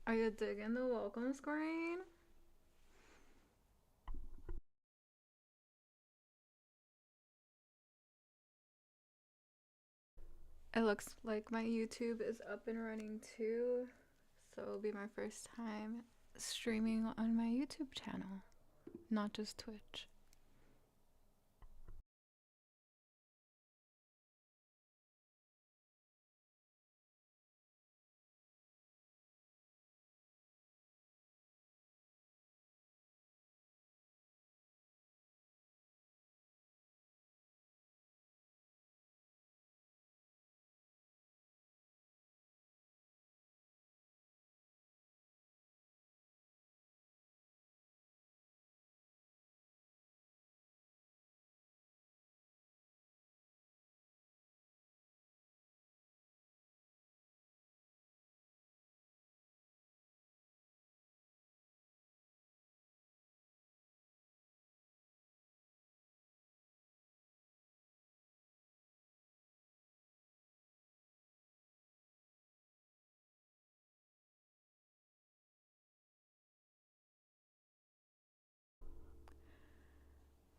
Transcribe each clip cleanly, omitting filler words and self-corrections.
Are you digging the welcome screen? It looks like my YouTube is up and running too. So it'll be my first time streaming on my YouTube channel, not just Twitch.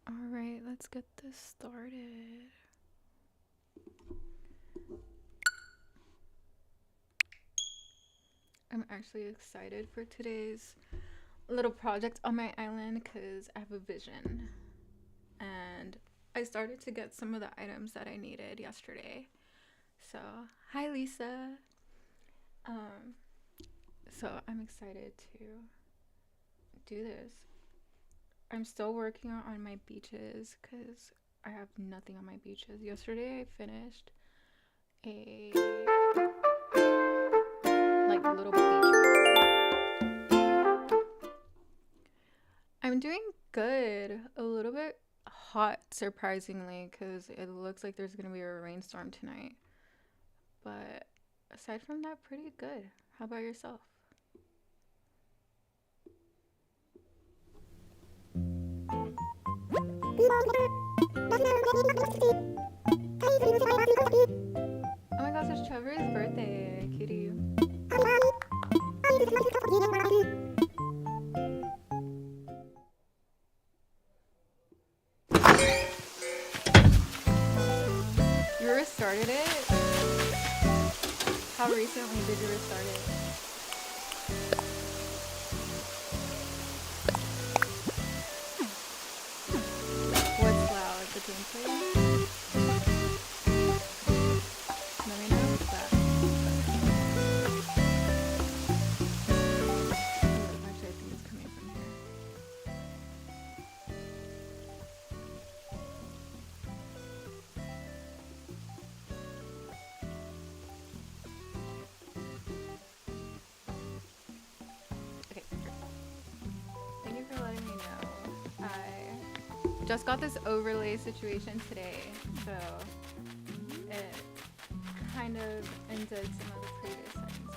Alright, let's get this started. I'm actually excited for today's little project on my island because I have a vision. And I started to get some of the items that I needed yesterday. So, hi Lisa. So I'm excited to do this. I'm still working on my beaches because I have nothing on my beaches. Yesterday I finished a little beach. I'm doing good. A little bit hot surprisingly because it looks like there's gonna be a rainstorm tonight. But aside from that, pretty good. How about yourself? Oh my gosh, it's Trevor's birthday. Cutie. You restarted it? How recently did you restart it? What's loud? The gameplay? Let me know if that. Actually, I think it's coming from here. Okay. Thank you for letting me know. I just got this overlay situation today, so it kind of undid some of the previous settings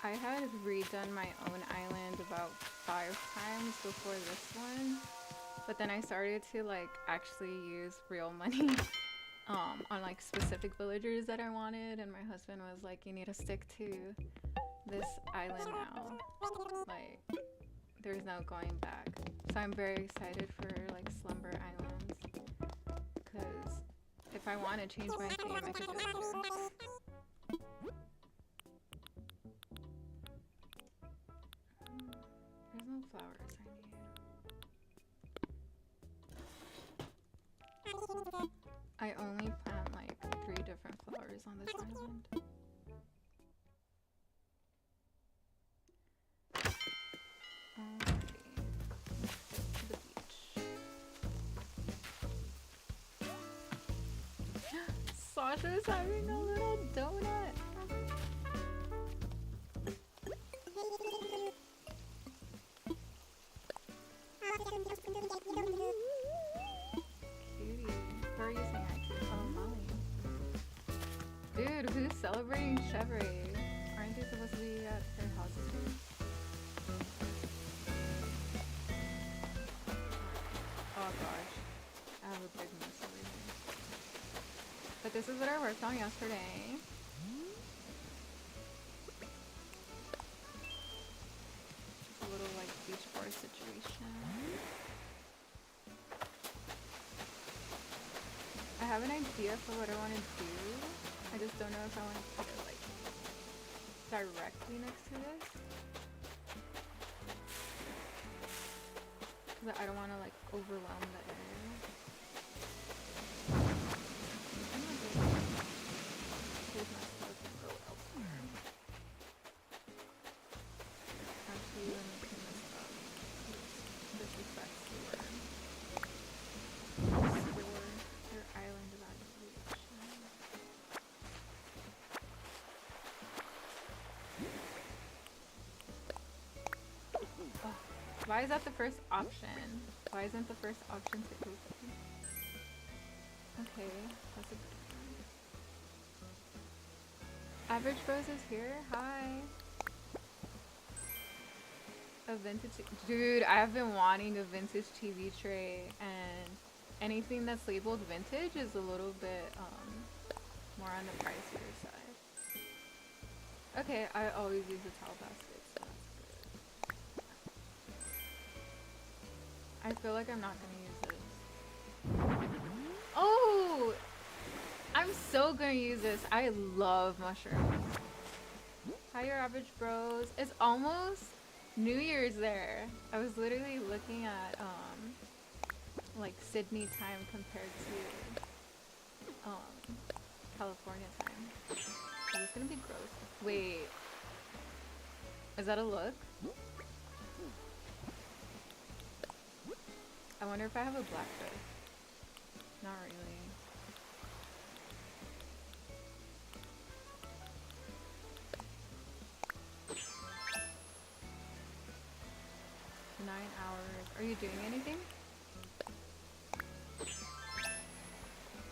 I had. I had redone my own island about 5 times before this one, but then I started to like actually use real money on like specific villagers that I wanted, and my husband was like, you need to stick to this island now. Like, there's no going back. So I'm very excited for like Slumber Islands, because if I want to change my theme, I could do it here. There's no flowers I need. I only plant like 3 different flowers on this island. Sasha's having a little donut. Cutie. Who are you saying hi to? Oh, Molly. Dude, who's celebrating Chevre? Aren't they supposed to be at their houses? Oh gosh. I have a big But this is what I worked on yesterday. It's a little like beach bar situation. I have an idea for what I want to do. I just don't know if I want to put it like directly next to this. Because I don't want to like overwhelm the area. Here's my stuff and go elsewhere. Actually, let me clean this up. This is that sewer. Sewer. Your island evacuation. Oh, why is that the first option? Why isn't the first option to open? Okay, that's a good one. Average Bros is here. Hi. A vintage, dude. I have been wanting a vintage TV tray, and anything that's labeled vintage is a little bit more on the pricier side. Okay, I always use a towel basket, so that's good. I feel like I'm not gonna use this. Oh, I'm so gonna use this. I love mushrooms. Hi, your average bros. It's almost New Year's there. I was literally looking at like Sydney time compared to California time. Is this gonna be gross? Wait, is that a look? I wonder if I have a blackfish. Not really. Hours. Are you doing anything?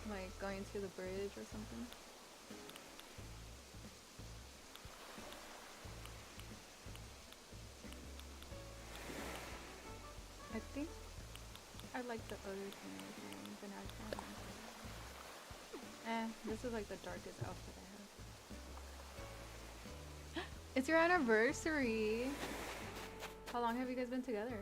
Like going to the bridge or something? I think I like the other thing, but I can't remember. This is like the darkest outfit I have. It's your anniversary! How long have you guys been together?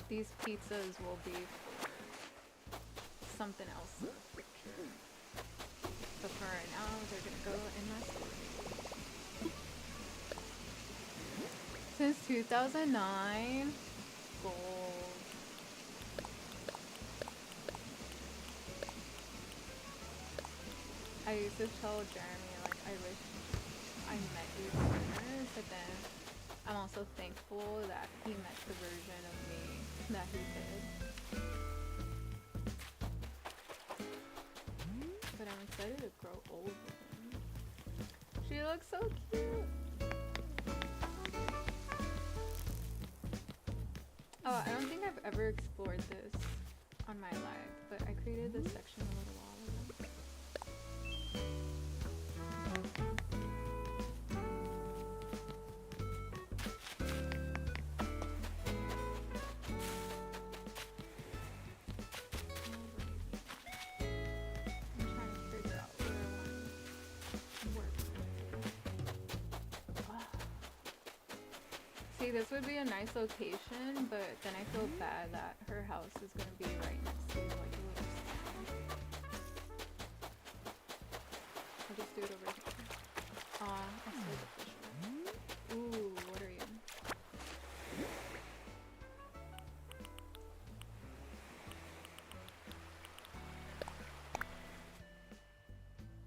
These pizzas will be for something else in the future. But for right now, they're gonna go in my storage. Since 2009? Gold. I used to tell Jeremy, like, I wish I met you sooner, but then I'm also thankful that he met the version of me that he did. But I'm excited to grow old with him. She looks so cute! Oh, I don't think I've ever explored this on my live, but I created this section a little while ago. See, this would be a nice location, but then I feel bad that her house is gonna be right next to like a little stand. I'll just do it over here. Aw, I slid the fish away. Ooh, what are you?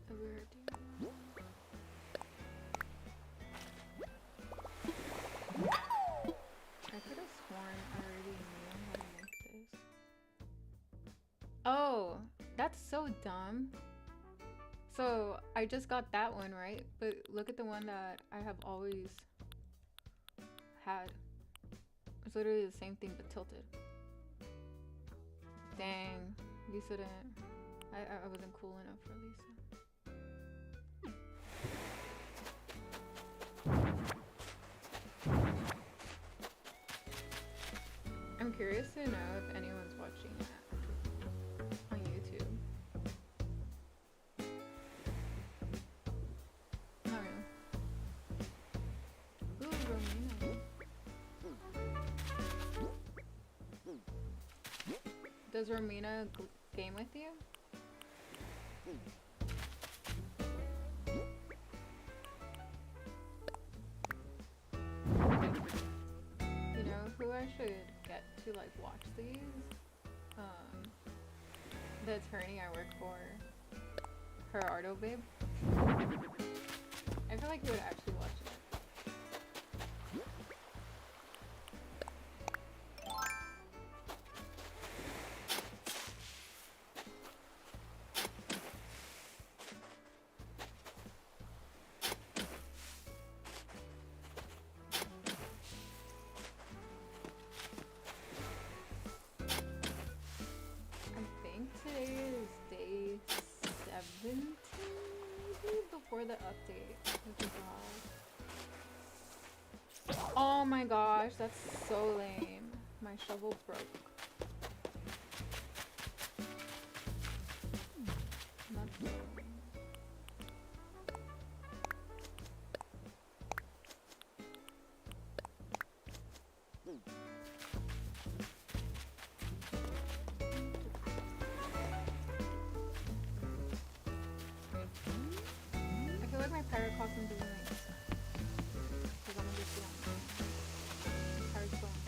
A weird dude. Oh, that's so dumb. So I just got that one, right? But look at the one that I have always had. It's literally the same thing but tilted. Dang, Lisa didn't. I wasn't cool enough for Lisa. I'm curious to know if anyone's watching that on YouTube. Not really. Ooh, Romina. Does Romina game with you? You know who I should get to like watch these? The attorney I work for, Gerardo babe. I feel like he would actually watch it. Today is day 17, maybe, before the update, which is wild. Oh my gosh, that's so lame. My shovel broke. That's so lame. I feel like my pirate costume doesn't make sense. Because I'm gonna just be on pirate phone.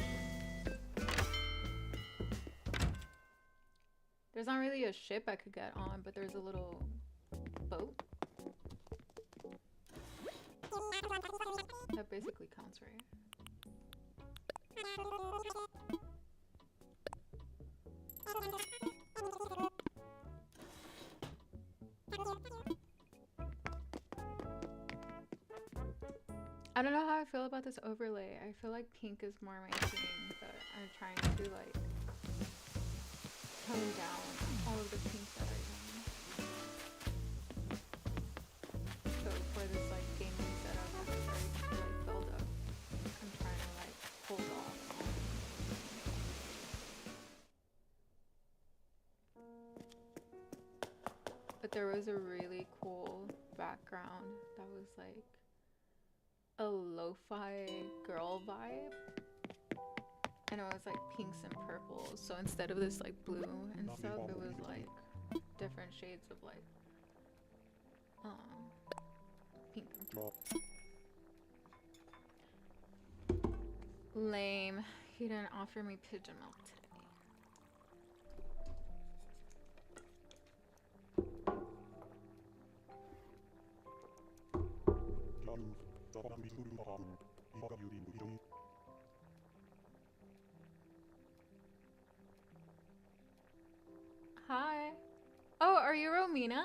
There's not really a ship I could get on, but there's a little boat. That basically counts, right? I don't know how I feel about this overlay. I feel like pink is more my thing, but I'm trying to like tone down all of the pink that I own. So for this like gaming setup, I'm starting to like build up. I'm trying to like hold off on. But there was a really cool background that was like a lo-fi girl vibe, and it was like pinks and purples. So instead of this like blue and stuff, it was like different shades of like pink and purple. Lame. He didn't offer me pigeon milk today. Hi. Oh, are you Romina?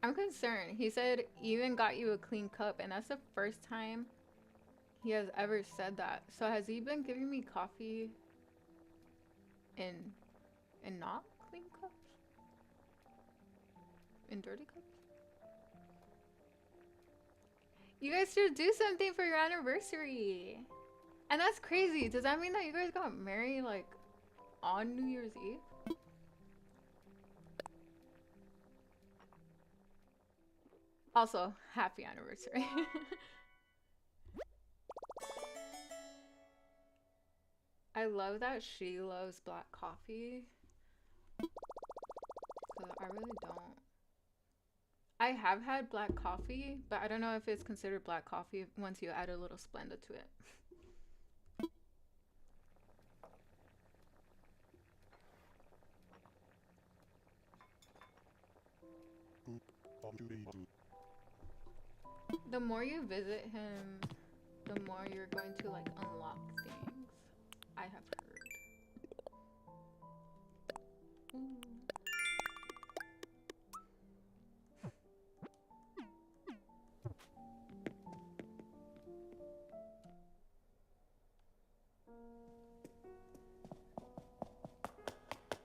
I'm concerned. He said even got you a clean cup, and that's the first time he has ever said that. So has he been giving me coffee in not clean cups? In dirty cups? You guys should do something for your anniversary. And that's crazy. Does that mean that you guys got married like on New Year's Eve? Also, happy anniversary. I love that she loves black coffee. Cause I really don't. I have had black coffee, but I don't know if it's considered black coffee once you add a little Splenda to it. The more you visit him, the more you're going to like unlock things, I have heard. Ooh.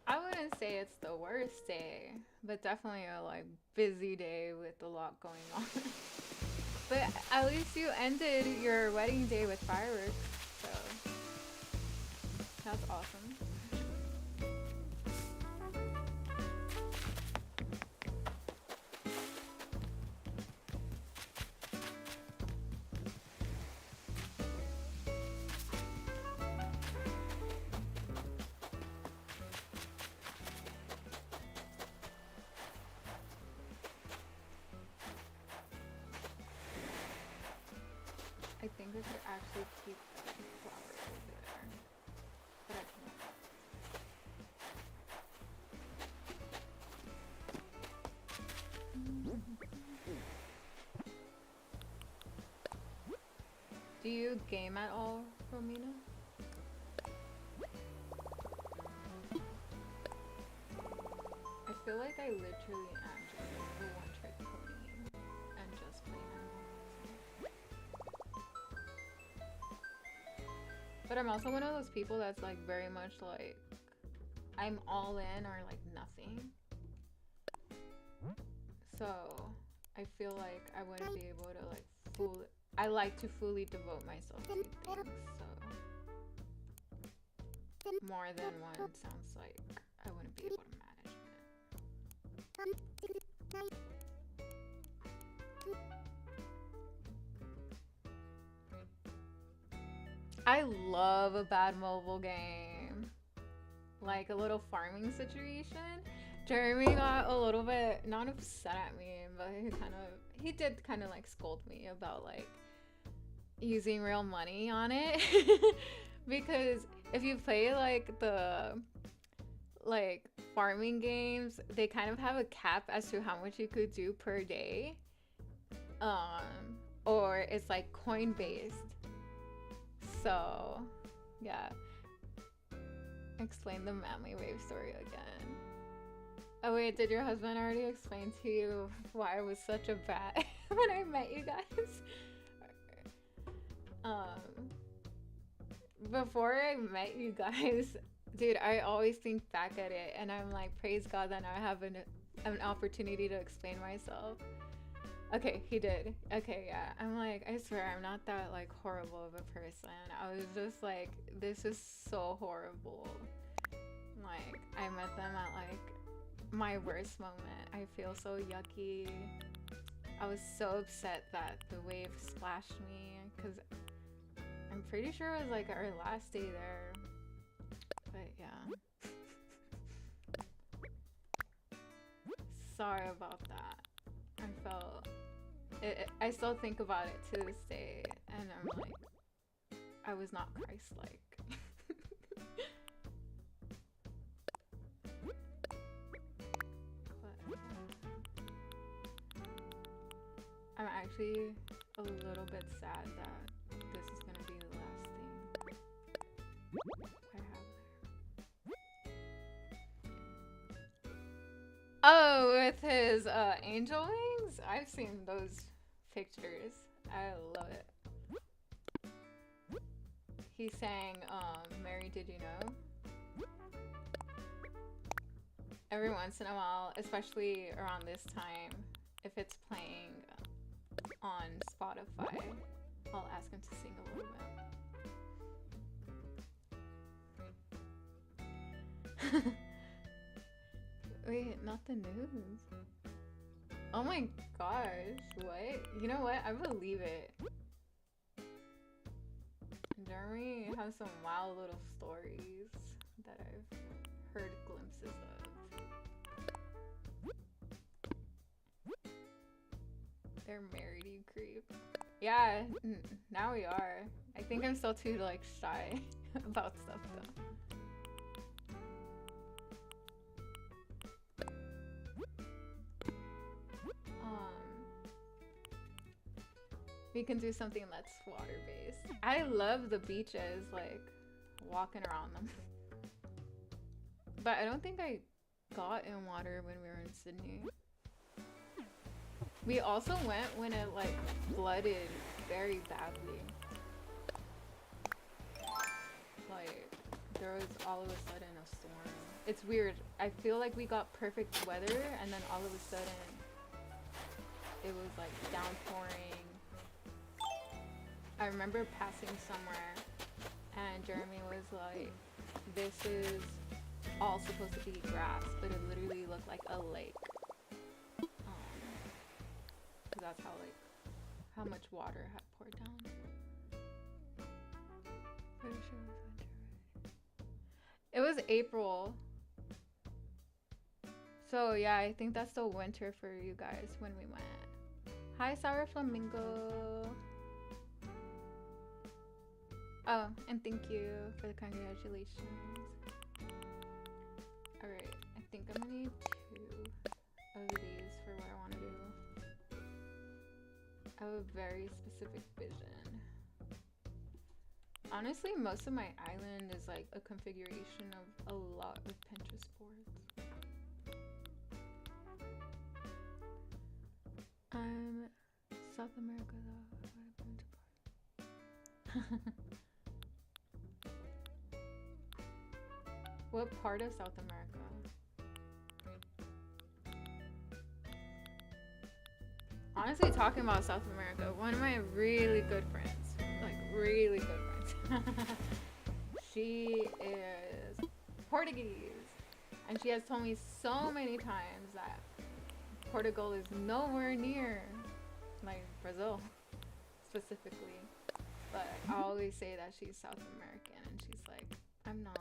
I wouldn't say it's the worst day, but definitely a like busy day with a lot going on. But at least you ended your wedding day with fireworks, so awesome. I think I could actually keep that flower over there, but I can't. Do you game at all, Romina? I feel like I literally am just like the one trick pony and just play Animal Crossing. But I'm also one of those people that's like very much like I'm all in or like nothing. So I feel like I wouldn't be able to like I like to fully devote myself to things, so more than one sounds like I wouldn't be able to manage it. I love a bad mobile game. Like a little farming situation. Jeremy got a little bit, not upset at me, but he did kind of like scold me about like using real money on it. Because if you play like the like farming games, they kind of have a cap as to how much you could do per day. Or it's like coin based. So yeah. Explain the Manly Wave story again. Oh wait, did your husband already explain to you why I was such a brat when I met you guys? Before I met you guys, dude, I always think back at it and I'm like, praise God that now I have an opportunity to explain myself. Okay, he did. Okay, yeah. I'm like, I swear I'm not that like horrible of a person. I was just like, this is so horrible. Like, I met them at like my worst moment. I feel so yucky. I was so upset that the wave splashed me because I'm pretty sure it was like our last day there. But yeah. Sorry about that. I felt I still think about it to this day and I'm like, I was not Christ-like. I'm actually a little bit sad that this is gonna be the last thing I have there. Oh, with his angel wings? I've seen those pictures. I love it. He sang Mary Did You Know? Every once in a while, especially around this time, if it's playing on Spotify, I'll ask him to sing a little bit. Wait, not the news. Oh my gosh, what? You know what? I believe it. Jeremy has some wild little stories that I've heard glimpses of. They're married, you creep. Yeah, now we are. I think I'm still too like shy about stuff though. We can do something that's water-based. I love the beaches, like walking around them. But I don't think I got in water when we were in Sydney. We also went when it like flooded very badly. Like there was all of a sudden a storm. It's weird. I feel like we got perfect weather and then all of a sudden it was like downpouring. I remember passing somewhere and Jeremy was like this is all supposed to be grass, but it literally looked like a lake. 'Cause that's how much water had poured down. Pretty sure it was winter. It was April. So yeah, I think that's the winter for you guys when we went. Hi, Sour Flamingo. Oh, and thank you for the congratulations. Alright, I think I'm gonna need 2 of these for what I want to do. I have a very specific vision. Honestly, most of my island is like a configuration of a lot of Pinterest boards. I'm South America though. What part of South America? Honestly, talking about South America, one of my really good friends, like really good friends, she is Portuguese, and she has told me so many times that Portugal is nowhere near like Brazil specifically, but I always say that she's South American, and she's like, I'm not.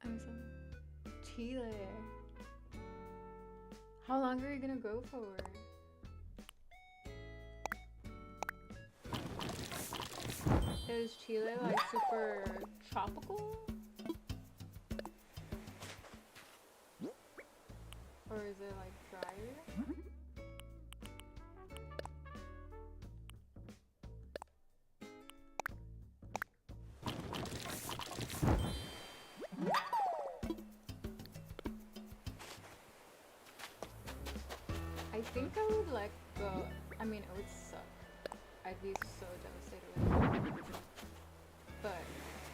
I'm so Chile. How long are you gonna go for? Is Chile like super tropical? Or is it like drier? I think I would let go. I mean, it would suck. I'd be so devastated with it. But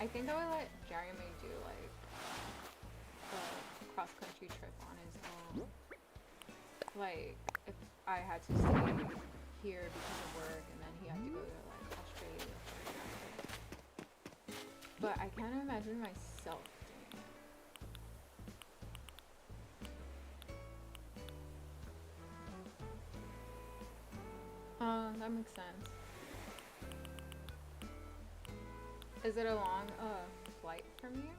I think I would let Jeremy do like a cross-country trip on his own. Like, if I had to stay here because of work and then he had to go to like Australia, for example. But I can't imagine myself doing it. That makes sense. Is it a long flight from you?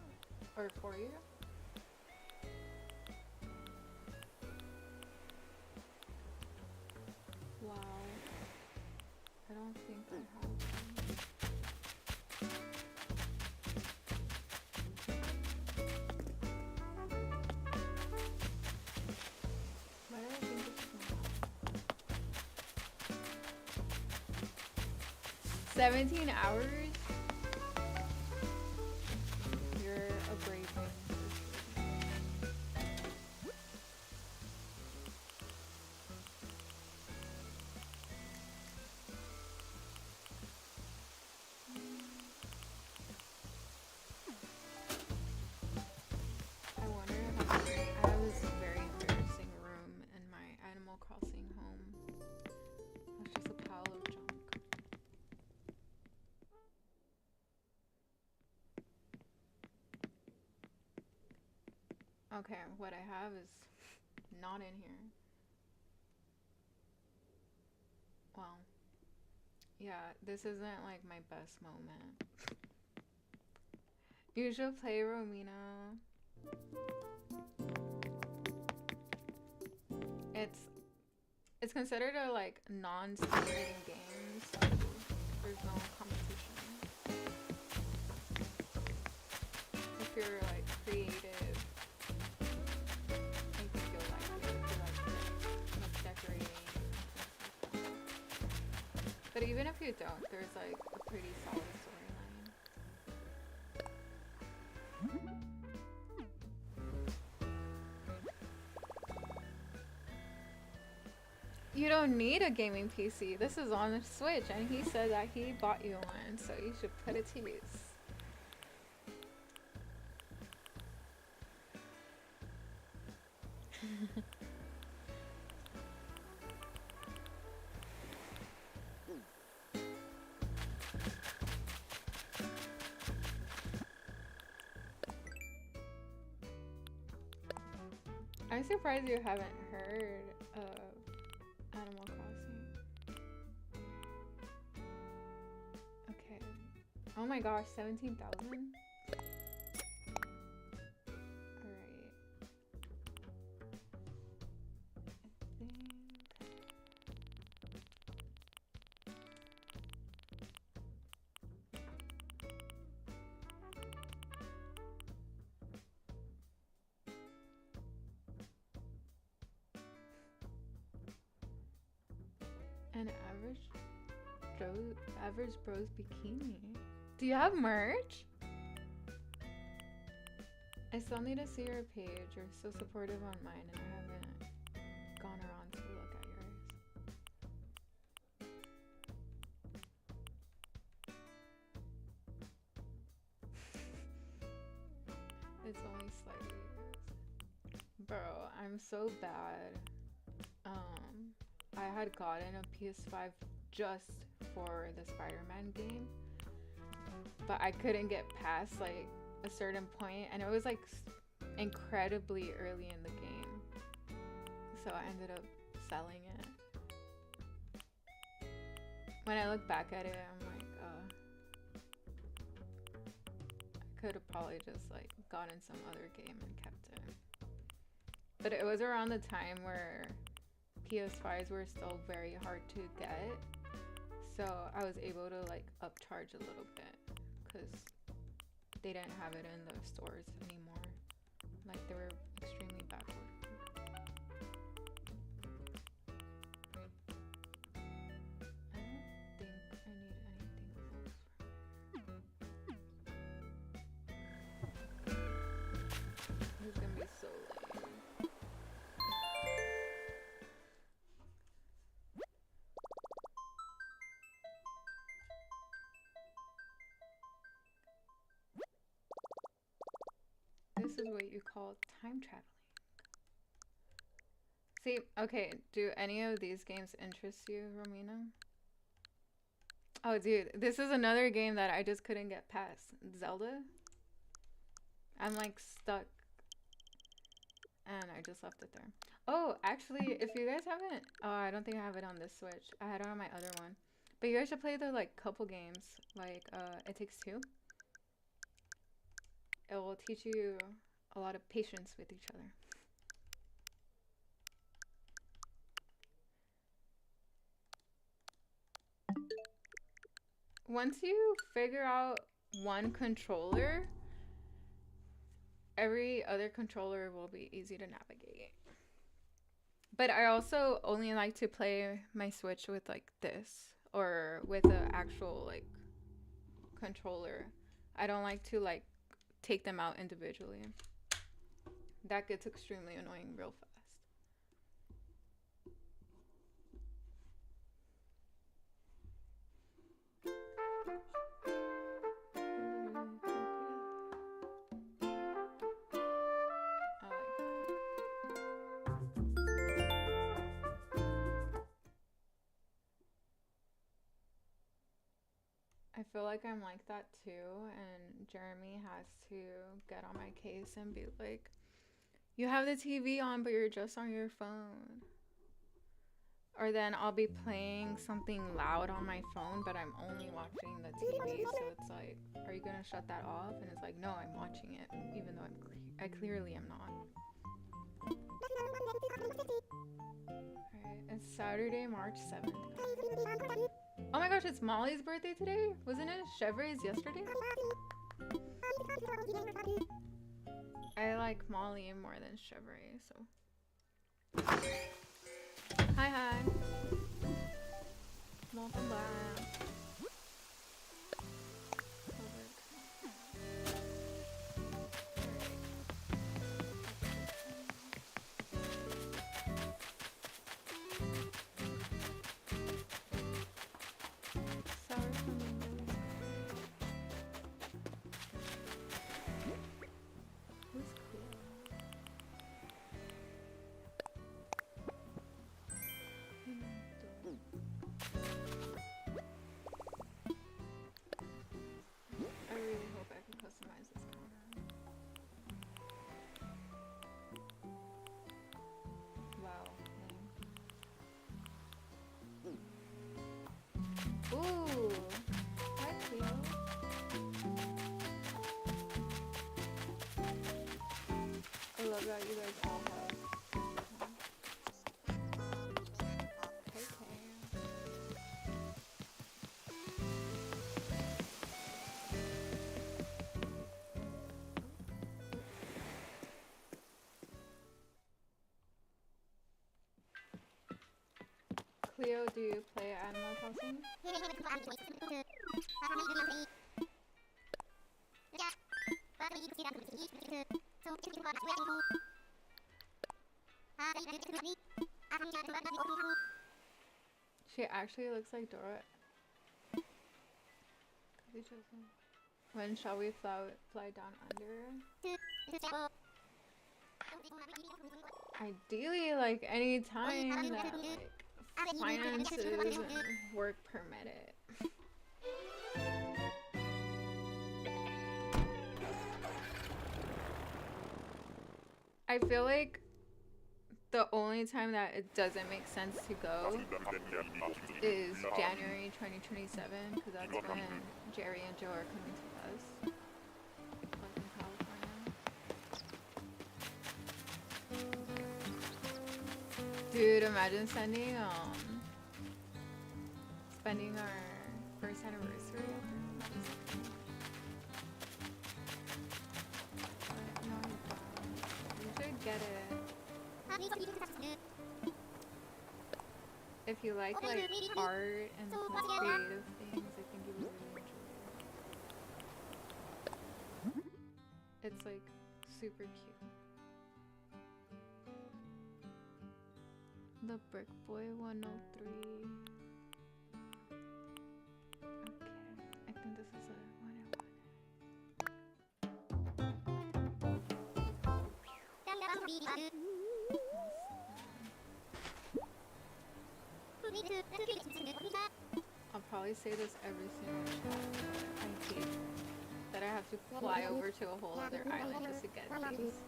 Or for you? Wow. I don't think I have one. Why do I think it's not? 17 hours? You're a brave one. I wonder if I have this very embarrassing room in my Animal Crossing home. It's just a pile of junk. Okay, what I have is not in here. Well, yeah, this isn't like my best moment. You should play Romino. It's considered a like non-stimulating game, so there's no competition. If you're like creative, I think you'll like it. If you like decorating and things like that. But even if you don't, there's like a pretty solid storyline. You don't need a gaming PC. This is on the Switch, and he said that he bought you one, so you should put it to use. I'm surprised you haven't heard of Animal Crossing. Okay. Oh my gosh, 17,000? Alright. An average bro's bikini. Do you have merch? I still need to see your page. You're so supportive on mine and I haven't gone around to look at yours. It's only slightly. Bro, I'm so bad. I had gotten a PS5 just for the Spider-Man game, but I couldn't get past like a certain point, and it was like incredibly early in the game, so I ended up selling it. When I look back at it, I'm like, I could have probably just like gotten some other game and kept it. But it was around the time where PS5s were still very hard to get, so I was able to like upcharge a little bit because they didn't have it in the stores anymore. Like they were extremely backward. I don't think I need anything else. This is gonna be so lame. This is what you call time traveling. See, okay, do any of these games interest you, Romina? Oh, dude, this is another game that I just couldn't get past. Zelda? I'm like stuck. And I just left it there. Oh, actually, if you guys haven't... Oh, I don't think I have it on this Switch. I had it on my other one. But you guys should play the like couple games. Like, It Takes Two. It will teach you a lot of patience with each other. Once you figure out one controller, every other controller will be easy to navigate. But I also only like to play my Switch with like this, or with an actual like controller. I don't like to like take them out individually. That gets extremely annoying real fast. I feel like I'm like that too, and Jeremy has to get on my case and be like, you have the TV on, but you're just on your phone. Or then I'll be playing something loud on my phone, but I'm only watching the TV, so it's like, are you gonna shut that off? And it's like, no, I'm watching it, even though I clearly am not. Alright, it's Saturday, March 7th. Oh my gosh, it's Molly's birthday today? Wasn't it Chevrolet's yesterday? I like Molly more than Chevrolet, so. Hi. Welcome back. about you guys all have okay. Cleo, do you play Animal Crossing? She actually looks like Dora. When shall we fly down under? Ideally, like any time that like finances and work permit it. I feel like the only time that it doesn't make sense to go is January 2027, because that's when Jerry and Joe are coming to us, like in California. Dude, imagine spending our first anniversary up there. No, you should get it. If you like art and like creative things, I think you would really enjoy it. It's like super cute. The Brick Boy 103. Okay, I think this is a 101. I'll probably say this every single shot. I hate that I have to fly over to a whole other island just to get these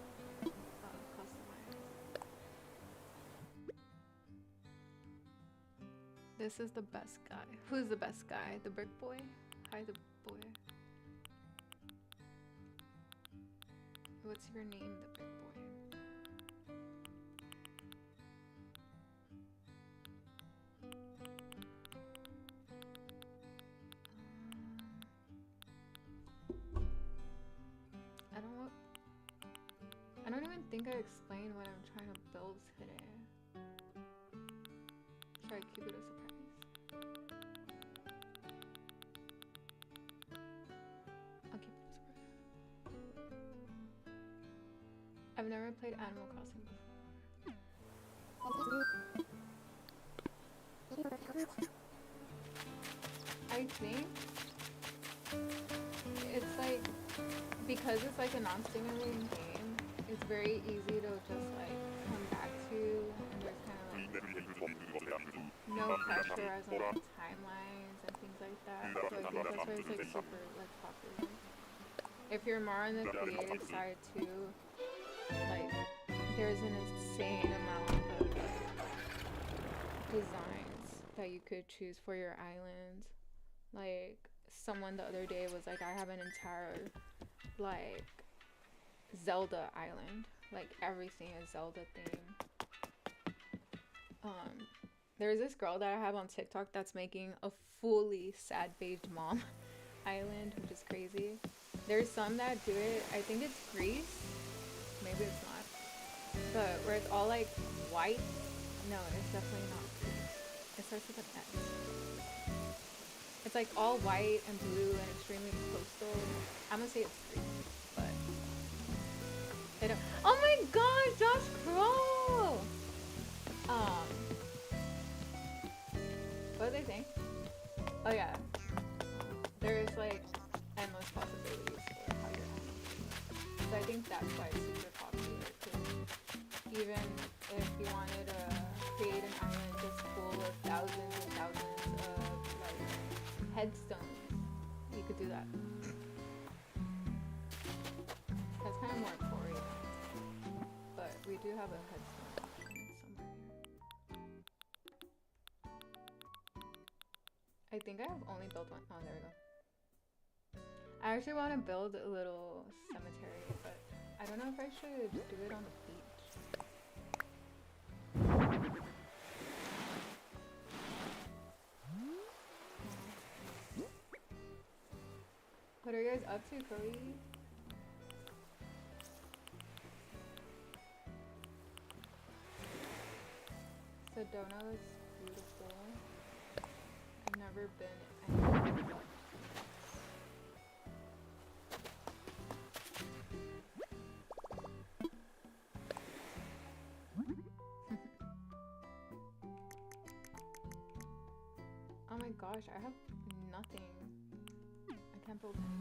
customized. This is the best guy. Who's the best guy? The Brick Boy? Hi, the boy. What's your name, the Brick Boy? I don't even think I explained what I'm trying to build today. Should I keep it a surprise? I'll keep it a surprise. I've never played Animal Crossing before. I think it's like, because it's like a non-stimulating game, it's very easy to just like come back to, and there's kind of like no pressure as on like timelines and things like that. So I think that's why it's like super like popular. If you're more on the creative side too, like there's an insane amount of like designs that you could choose for your island. Like someone the other day was like, I have an entire like Zelda island, like everything is Zelda themed. There's this girl that I have on TikTok that's making a fully sad beige mom island, which is crazy. There's some that do it, I think it's Greece, maybe it's not, but where it's all like white. No, it's definitely not Greece. It starts with an S. It's like all white and blue and extremely coastal. I'm gonna say it's Greece, but they don't. Oh my god, Josh Crow! What do they think? Oh yeah. There's like endless possibilities for how you're animating. So I think that's why it's super popular, because even if you wanted to create an island just full of thousands and thousands of like headstones, you could do that. That's kind of more gory, but we do have a headstone option somewhere here. I think I have only built one. Oh, there we go. I actually want to build a little cemetery, but I don't know if I should do it on the beach. What are you guys up to, Cody? Sedona looks beautiful. I've never been anywhere. Oh my gosh, I have nothing. I can't build anything.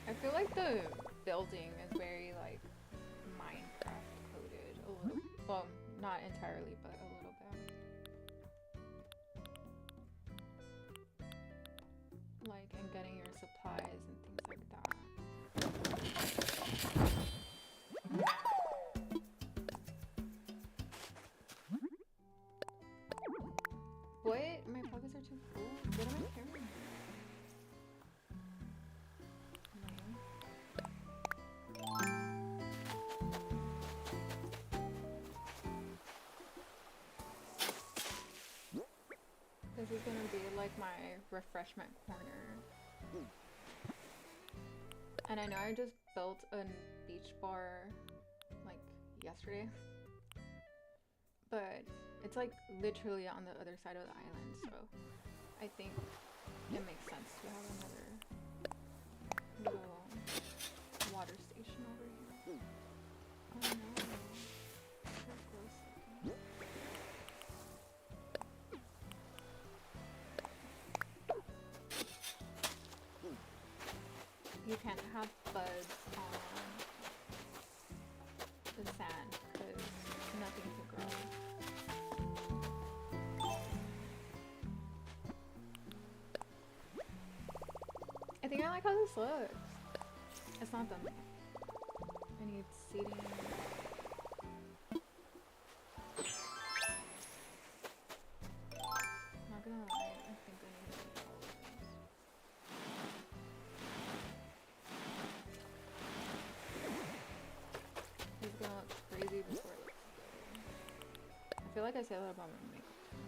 I feel like the building is very like Minecraft coded a little. Well, not entirely, but a little bit. Like, and getting your supplies and things like that. What? My pockets are too full? What am I carrying? This is gonna be like my refreshment corner. And I know I just built a beach bar like yesterday. But it's like literally on the other side of the island, so I think it makes sense to have another little water station over here. Oh no, so gross looking. You can't have buds on the sand because nothing can grow. I think I like how this looks. It's not done yet. I need seating. I'm not gonna lie, I think I need to make all of these. It's gonna look crazy before it looks good. I feel like I say that about my makeup too.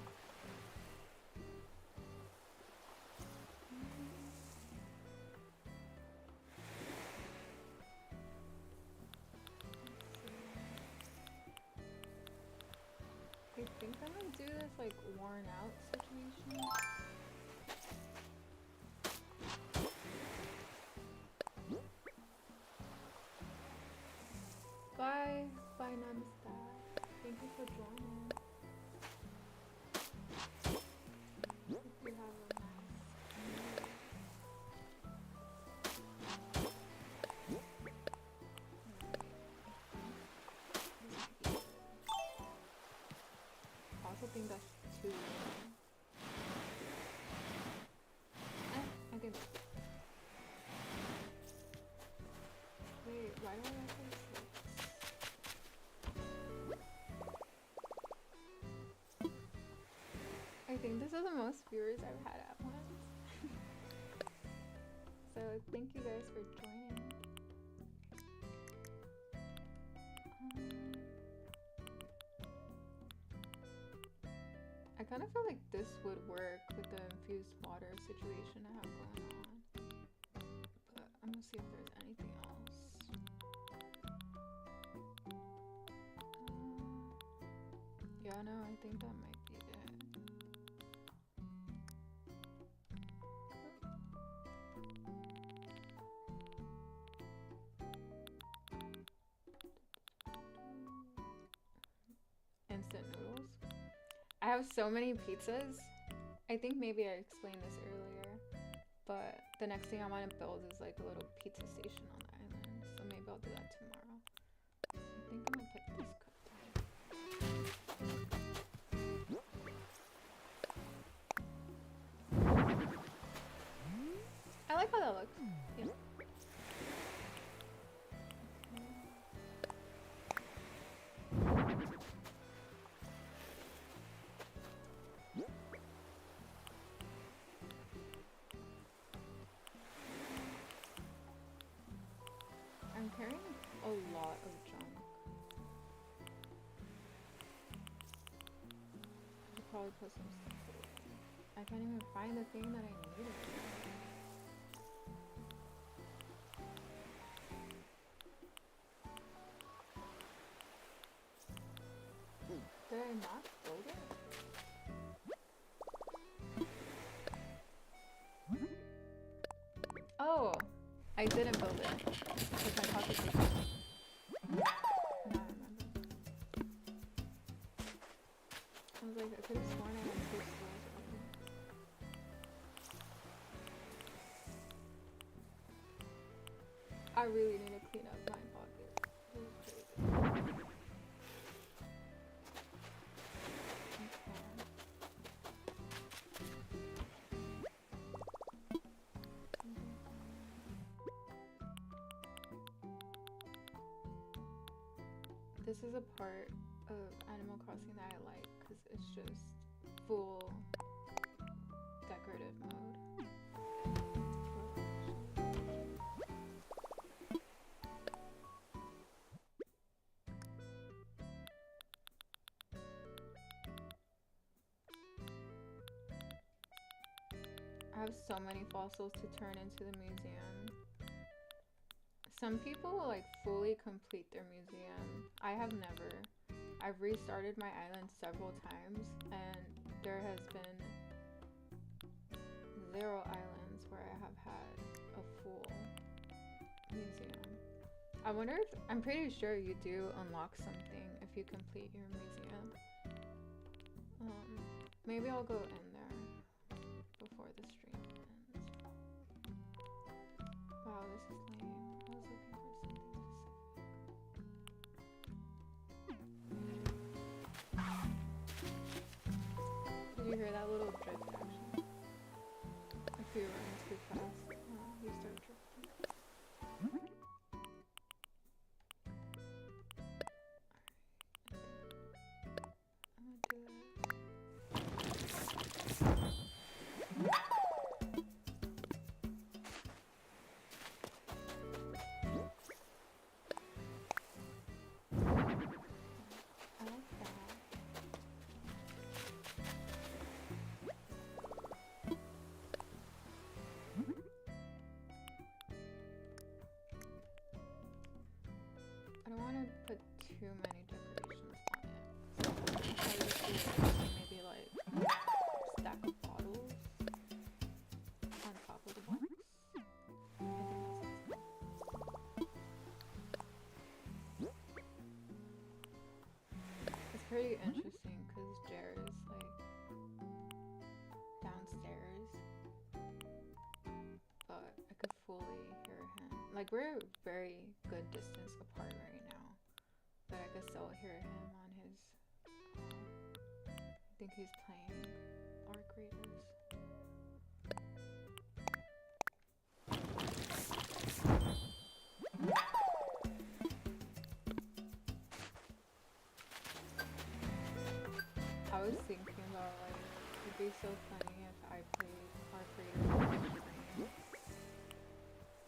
I think I'm gonna do this like worn out situation. Bye, bye Namaste. Thank you for joining. Hope you have a nice meal. I also think that's too low. I can. Wait, why do I have to six? I think this is the most viewers I've had at once. So thank you guys for joining. I kind of feel like this would work with the infused water situation I have going on. But I'm gonna see if there's anything else. Yeah, no, I think that might be it. Instant noodles. I have so many pizzas. I think maybe I explained this earlier, but the next thing I want to build is like a little pizza station on the island. So maybe I'll do that tomorrow. I think I'm gonna put this cup down. like how that looks. Yeah. I'm carrying a lot of junk. I should probably put some stuff away. I can't even find the thing that I needed. Did I not build it? Oh, I didn't build it. Because my pockets are full. Now I remember. I was like, I could have sworn I had 2 stores open. I really need to clean up my pockets. This is crazy. This is a part of Animal Crossing that I like because it's just full decorative mode. I have so many fossils to turn into the museum. Some people like fully complete their museum. I have never. I've restarted my island several times and there has been 0 islands where I have had a full museum. I wonder if, I'm pretty sure you do unlock something if you complete your museum. Maybe I'll go in there before the stream ends. Wow, this is lame. I was looking for something specific. Did you hear that little drift action? If you run too fast, you start drifting. I'm gonna do that. I like that. I don't want to put too many decorations on it. So I just do maybe like stack of bottles on top of the box. I think that's it's pretty interesting because Jer is like downstairs, but I could fully hear him. Like we're a very good distance apart right now, but I could still hear him on his. I think he's playing Arc Raiders. I was thinking about like it'd be so funny if I played Arc Raiders on the stream.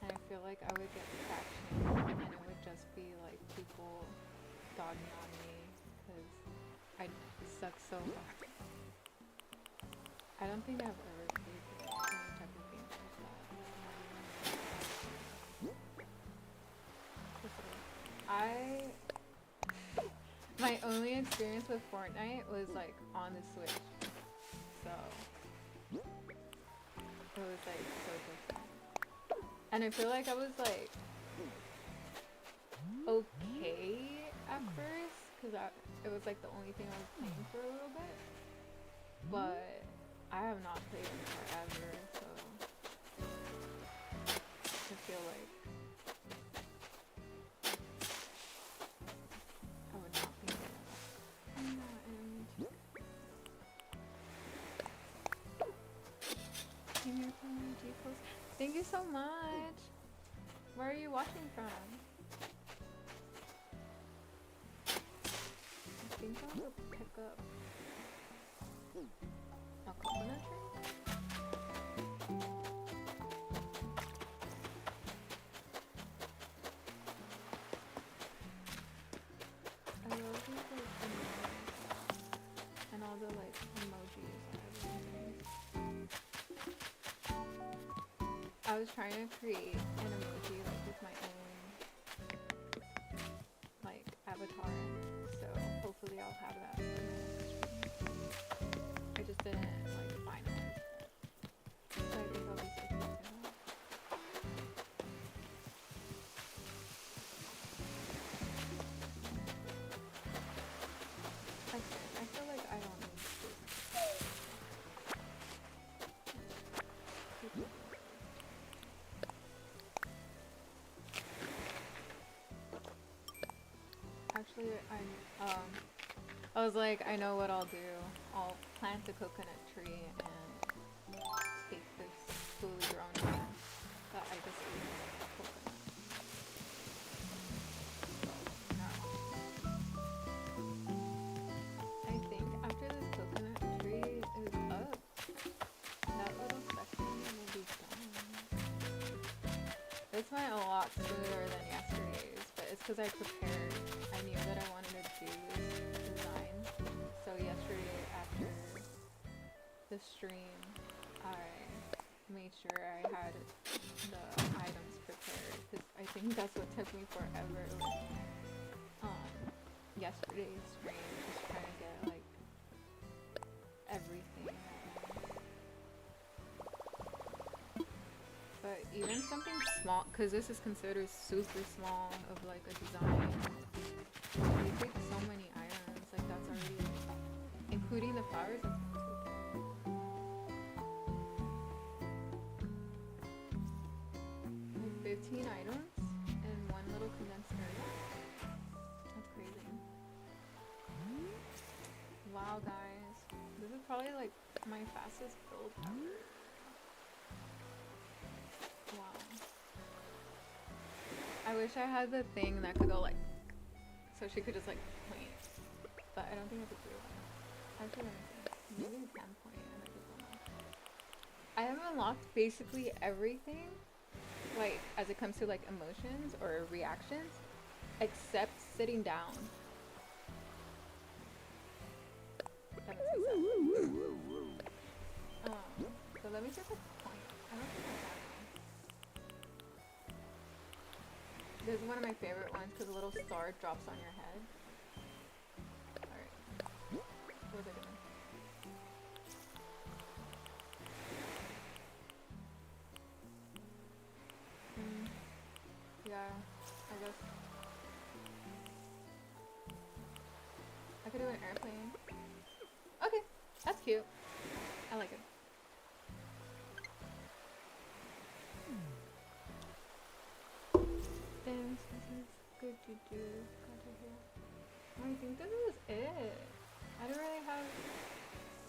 And I feel like I would get traction and it would just be like people dogging on me because I suck so hard. I don't think I've ever played any type of game like that. My only experience with Fortnite was like on the Switch. So it was like so different. And I feel like I was like okay at first because it was like the only thing I was playing for a little bit. But I have not played in forever, so I feel like I would not be able to. I'm not into Came here from my G-Post. Thank you so much. Where are you watching from? I think I'll go pick up a coconut tree. I love these like bananas and all the like emojis and everything. I was trying to create an emoji like with my own like avatar, so hopefully I'll have that for my next stream. I just didn't like finalize it, so I think I'll be sticking to that. Okay, I feel like I don't need to. Actually, I was like, I know what I'll do. I'll plant a coconut tree and take this fully grown one that I just ate coconut. No. I think after this coconut tree is up, that little section will be done. This went a lot smoother than yesterday's, but it's because I prepared. I knew that I wanted to do this design. So yesterday after the stream, I made sure I had the items prepared because I think that's what took me forever with yesterday's stream, just trying to get like everything. But even something small, because this is considered super small of like a design, they take so many items, like that's already, including the flowers, that's like 15 items in one little condensed area. That's crazy. Wow guys, this is probably like my fastest build ever. Wow. I wish I had the thing that could go like, so she could just like point, but I don't think I could do that. Actually, let me see. Maybe I can point and I could go off. I have unlocked basically everything, like as it comes to like emotions or reactions, except sitting down. That makes sense. So let me just like point. I don't think I can. This is one of my favorite ones because a little star drops on your head. Alright. What was I doing? Yeah, I guess. I could do an airplane. Okay, that's cute. I like it. Thanks, this is good to do. Glad to hear. I think this is it. I don't really have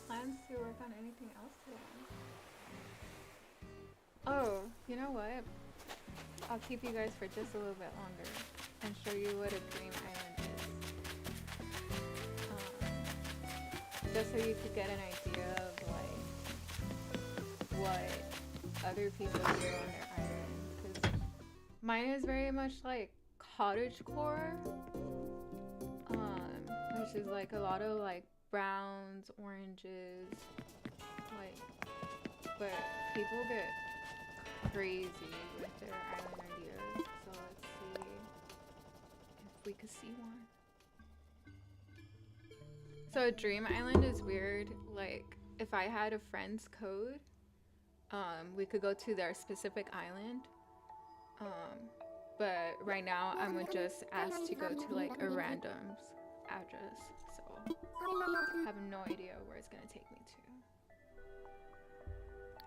plans to work on anything else today. Oh, you know what? I'll keep you guys for just a little bit longer and show you what a dream island is. Just so you could get an idea of like what other people do on their island. Because mine is very much like cottagecore, which is like a lot of like browns, oranges, like, but people get crazy with their island ideas. So let's see if we could see one. So a dream island is weird. Like if I had a friend's code, we could go to their specific island. But right now I'm just asked to go to like a random's address. So I have no idea where it's gonna take me to.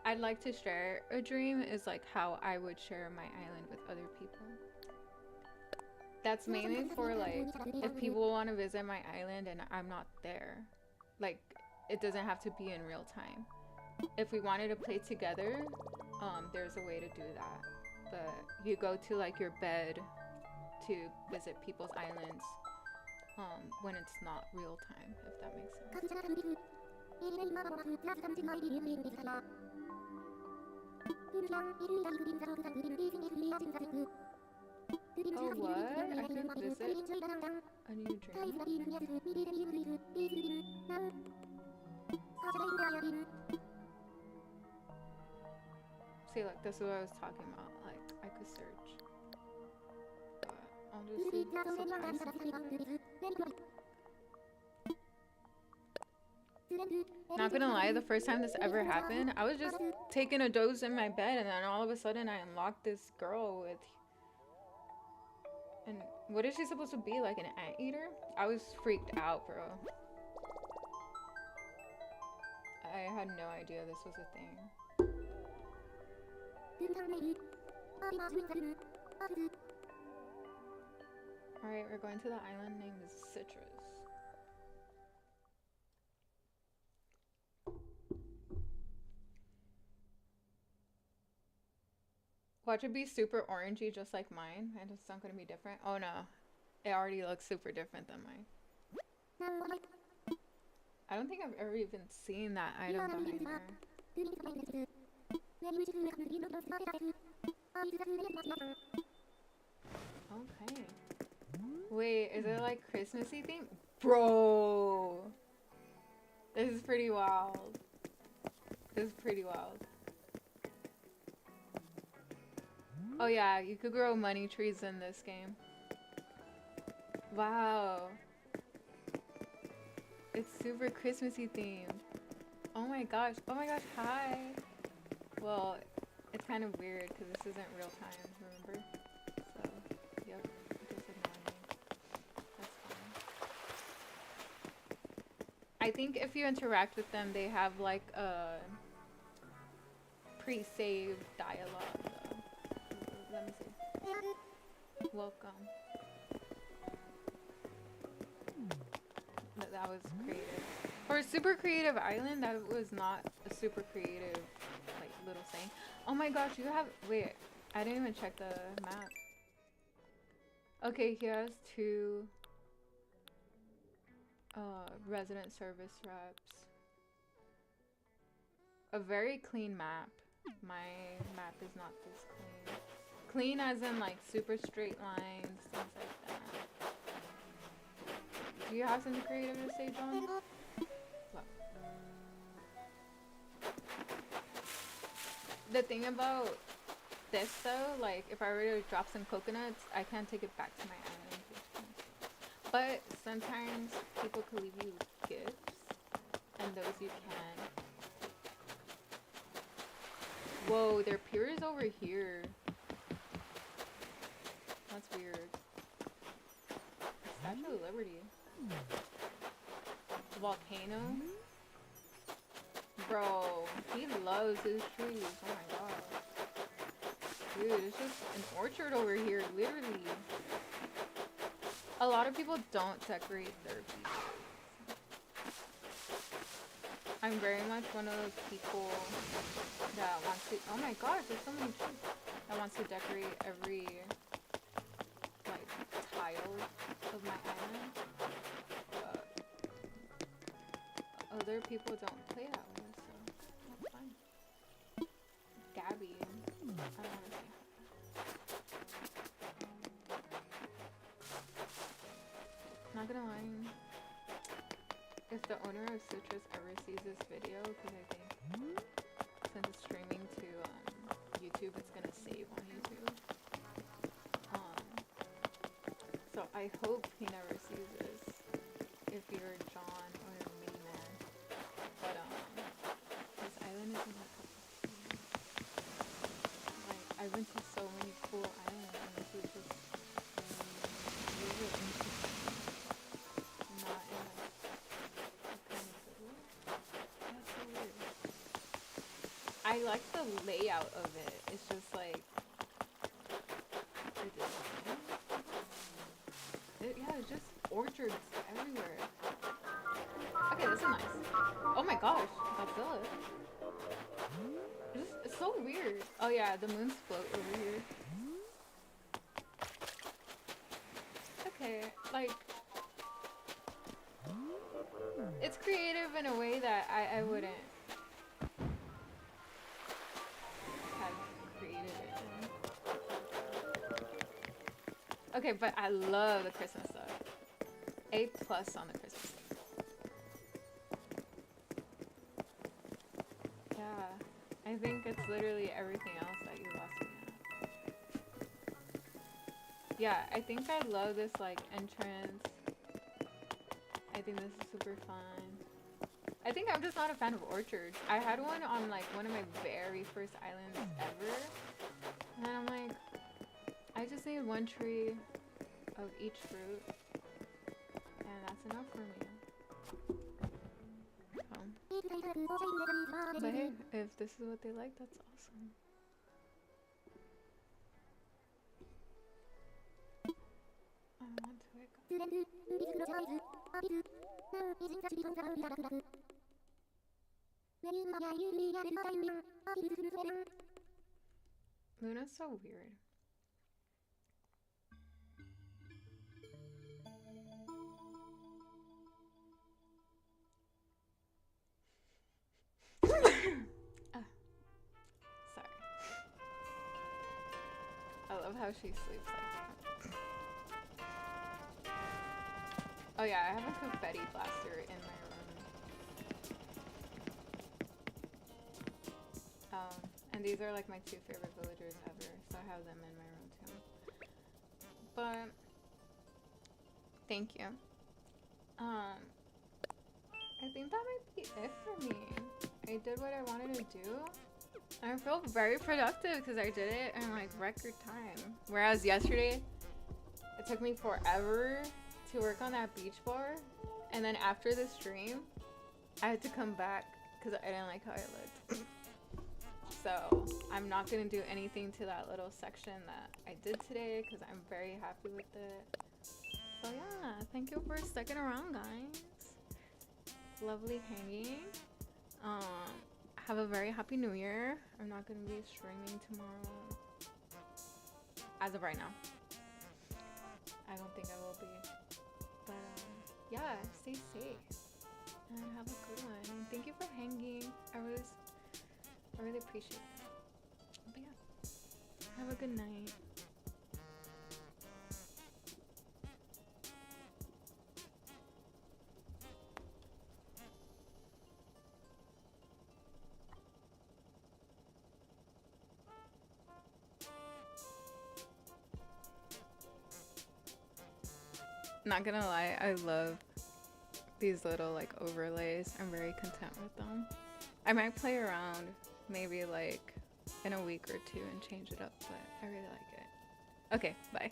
I'd like to share a dream is like how I would share my island with other people. That's mainly for like if people want to visit my island and I'm not there. Like it doesn't have to be in real time. If we wanted to play together, there's a way to do that. But you go to like your bed to visit people's islands when it's not real time, if that makes sense. Oh, what? I can visit a new dream. See, like, this is what I was talking about. Like, I could search. But I'll just see. Not gonna lie, the first time this ever happened, I was just taking a doze in my bed, and then all of a sudden I unlocked this girl with... And what is she supposed to be, like an anteater? I was freaked out, bro. I had no idea this was a thing. Alright, we're going to the island named Citrus. Watch it be super orangey just like mine, and it's not gonna be different. Oh no, it already looks super different than mine. I don't think I've ever even seen that item behind there. Okay. Wait, is it like Christmassy theme? Bro! This is pretty wild. This is pretty wild. Oh yeah, you could grow money trees in this game. Wow. It's super Christmassy themed. Oh my gosh, hi. Well, it's kind of weird because this isn't real time, remember? So, yep, just ignore me. That's fine. I think if you interact with them, they have like a pre-saved dialogue though. Let me see. Welcome. That was creative. For a super creative island, that was not a super creative, like, little thing. Oh my gosh, you have... Wait, I didn't even check the map. Okay, he has 2 resident service reps. A very clean map. My map is not this clean. Clean as in, like, super straight lines, things like that. Do you have something creative to say, John? What? The thing about this, though, like, if I were to drop some coconuts, I can't take it back to my island. But sometimes people could leave you gifts, and those you can. Whoa, their pier is over here. That's weird. Statue of Liberty. Volcano. Bro, he loves his trees. Oh my god. Dude, it's just an orchard over here, literally. A lot of people don't decorate their beaches. I'm very much one of those people that wants to... Oh my gosh, there's so many trees. That wants to decorate every, like, tile of my island. But other people don't play that way, so that's fine. Gabby. I don't want to say her. Not gonna lie. If the owner of Citrus ever sees this video, because I think since it's streaming to YouTube, it's gonna save on YouTube. So I hope he never sees this. If you're John or me, man. But this island isn't my cup of tea. Like, I've been to so many cool islands, and this is just really interesting. Not in like kind of good way. That's so weird. I like the layout of it. It's just like the design. Yeah, it's just orchards everywhere. Okay, this is nice. Oh my gosh, Godzilla. It's so weird. Oh yeah, the moons float over here. Okay, like it's creative in a way that I wouldn't have created it in. Okay, but I love the Christmas stuff. A plus on the Christmas stuff. Yeah, I think it's literally everything else that you lost me at. Yeah, I think I love this like entrance. I think this is super fun. I think I'm just not a fan of orchards. I had one on like one of my very first islands ever. And then I'm like, I just need one tree of each fruit. And that's enough for me. But hey, if this is what they like, that's awesome. I want to wake up. Luna's so weird. Sorry. I love how she sleeps like that. Oh yeah, I have a confetti blaster in my room. And these are like my two favorite villagers ever, so I have them in my room too. But thank you. I think that might be it for me. I did what I wanted to do. I feel very productive because I did it in like record time. Whereas yesterday, it took me forever to work on that beach bar. And then after the stream, I had to come back because I didn't like how I looked. So I'm not going to do anything to that little section that I did today because I'm very happy with it. So yeah, thank you for sticking around, guys. Lovely hanging. Have a very happy new year. I'm not going to be streaming tomorrow. As of right now. I don't think I will be. But yeah, stay safe. And have a good one. And thank you for hanging. I really appreciate it. But yeah, have a good night. Not gonna lie, I love these little like overlays. I'm very content with them. I might play around maybe like in a week or two and change it up, but I really like it. Okay, bye.